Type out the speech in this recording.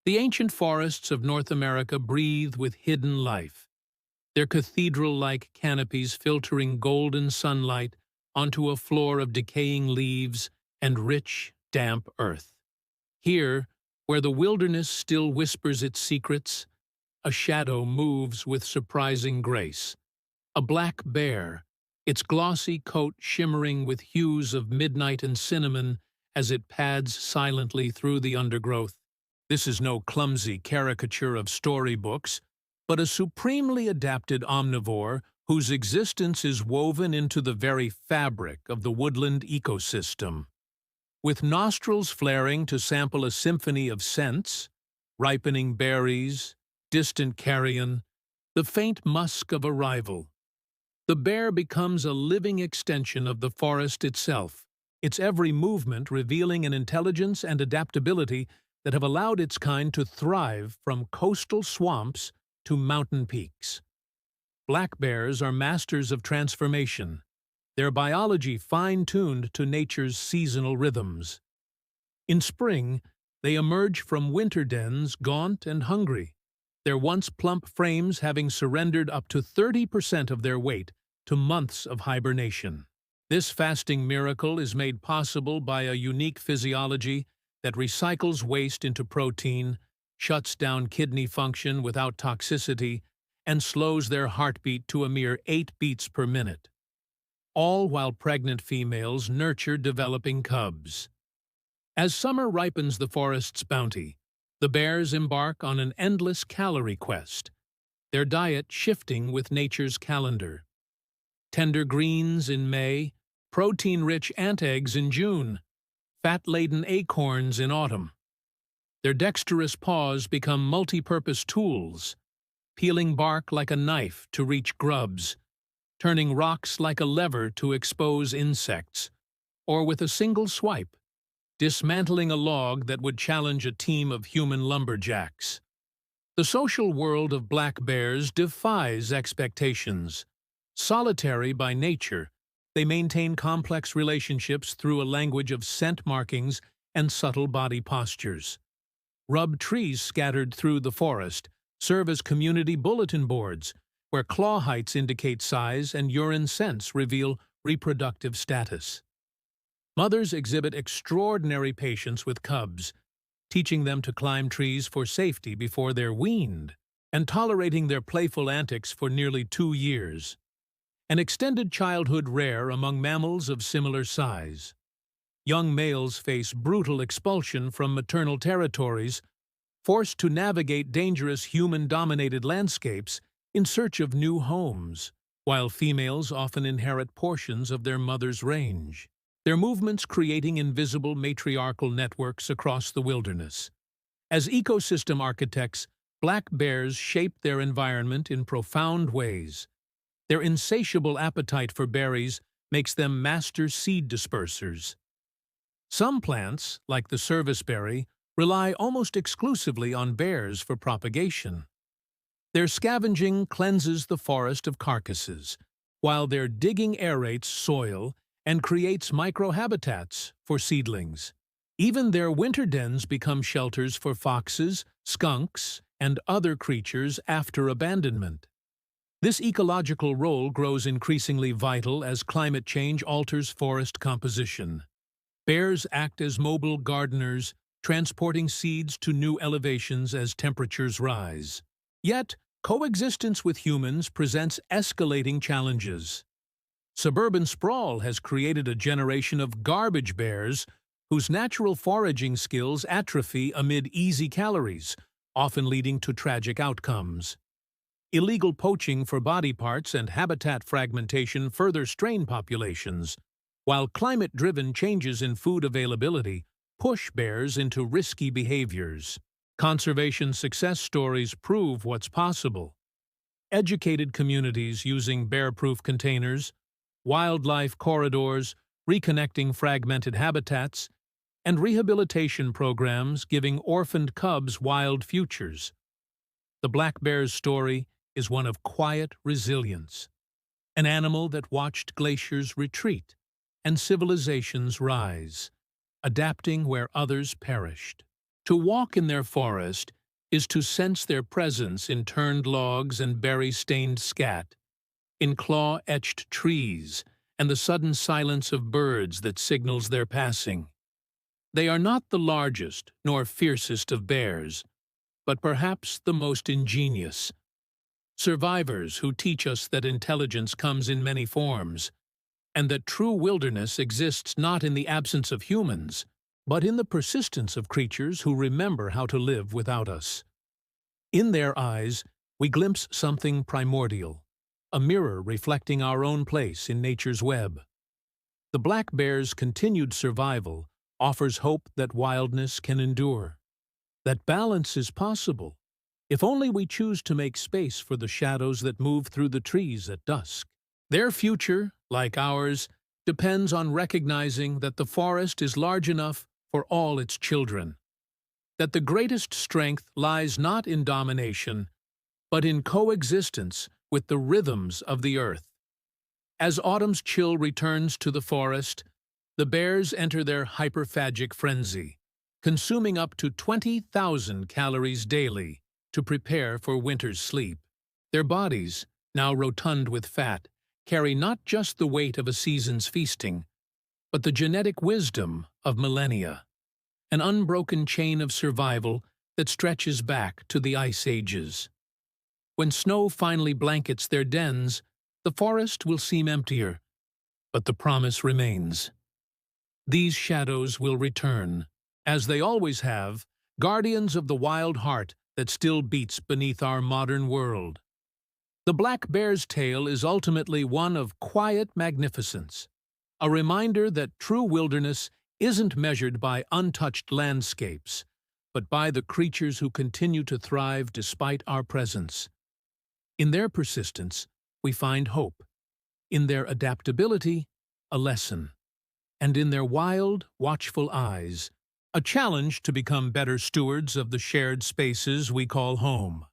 The ancient forests of North America breathe with hidden life, their cathedral-like canopies filtering golden sunlight onto a floor of decaying leaves and rich, damp earth. Here, where the wilderness still whispers its secrets, a shadow moves with surprising grace. A black bear, its glossy coat shimmering with hues of midnight and cinnamon as it pads silently through the undergrowth. This is no clumsy caricature of storybooks, but a supremely adapted omnivore whose existence is woven into the very fabric of the woodland ecosystem. With nostrils flaring to sample a symphony of scents, ripening berries, distant carrion, the faint musk of arrival, the bear becomes a living extension of the forest itself, its every movement revealing an intelligence and adaptability that have allowed its kind to thrive from coastal swamps to mountain peaks. Black bears are masters of transformation, their biology fine-tuned to nature's seasonal rhythms. In spring, they emerge from winter dens gaunt and hungry, their once plump frames having surrendered up to 30% of their weight to months of hibernation. This fasting miracle is made possible by a unique physiology that recycles waste into protein, shuts down kidney function without toxicity, and slows their heartbeat to a mere 8 beats per minute. All while pregnant females nurture developing cubs. As summer ripens the forest's bounty, the bears embark on an endless calorie quest, their diet shifting with nature's calendar. Tender greens in May, protein-rich ant eggs in June, fat-laden acorns in autumn. Their dexterous paws become multi-purpose tools, peeling bark like a knife to reach grubs, turning rocks like a lever to expose insects, or with a single swipe, dismantling a log that would challenge a team of human lumberjacks. The social world of black bears defies expectations. Solitary by nature, they maintain complex relationships through a language of scent markings and subtle body postures. Rub trees scattered through the forest serve as community bulletin boards, where claw heights indicate size and urine scents reveal reproductive status. Mothers exhibit extraordinary patience with cubs, teaching them to climb trees for safety before they're weaned, and tolerating their playful antics for nearly 2 years. An extended childhood rare among mammals of similar size. Young males face brutal expulsion from maternal territories, forced to navigate dangerous human-dominated landscapes in search of new homes, while females often inherit portions of their mother's range, their movements creating invisible matriarchal networks across the wilderness. As ecosystem architects, black bears shape their environment in profound ways. Their insatiable appetite for berries makes them master seed dispersers. Some plants, like the serviceberry, rely almost exclusively on bears for propagation. Their scavenging cleanses the forest of carcasses, while their digging aerates soil and creates microhabitats for seedlings. Even their winter dens become shelters for foxes, skunks, and other creatures after abandonment. This ecological role grows increasingly vital as climate change alters forest composition. Bears act as mobile gardeners, transporting seeds to new elevations as temperatures rise. Yet, coexistence with humans presents escalating challenges. Suburban sprawl has created a generation of garbage bears whose natural foraging skills atrophy amid easy calories, often leading to tragic outcomes. Illegal poaching for body parts and habitat fragmentation further strain populations, while climate-driven changes in food availability push bears into risky behaviors. Conservation success stories prove what's possible. Educated communities using bear-proof containers, wildlife corridors, reconnecting fragmented habitats, and rehabilitation programs giving orphaned cubs wild futures. The black bear's story is one of quiet resilience, an animal that watched glaciers retreat and civilizations rise, adapting where others perished. To walk in their forest is to sense their presence in turned logs and berry-stained scat, in claw-etched trees, and the sudden silence of birds that signals their passing. They are not the largest nor fiercest of bears, but perhaps the most ingenious. Survivors who teach us that intelligence comes in many forms, and that true wilderness exists not in the absence of humans, but in the persistence of creatures who remember how to live without us. In their eyes, we glimpse something primordial, a mirror reflecting our own place in nature's web. The black bear's continued survival offers hope that wildness can endure, that balance is possible, if only we choose to make space for the shadows that move through the trees at dusk. Their future, like ours, depends on recognizing that the forest is large enough for all its children, that the greatest strength lies not in domination, but in coexistence with the rhythms of the earth. As autumn's chill returns to the forest, the bears enter their hyperphagic frenzy, consuming up to 20,000 calories daily to prepare for winter's sleep. Their bodies, now rotund with fat, carry not just the weight of a season's feasting, but the genetic wisdom of millennia, an unbroken chain of survival that stretches back to the ice ages. When snow finally blankets their dens, the forest will seem emptier, but the promise remains. These shadows will return, as they always have, guardians of the wild heart that still beats beneath our modern world. The black bear's tale is ultimately one of quiet magnificence, a reminder that true wilderness isn't measured by untouched landscapes, but by the creatures who continue to thrive despite our presence. In their persistence, we find hope. In their adaptability, a lesson. And in their wild, watchful eyes, a challenge to become better stewards of the shared spaces we call home.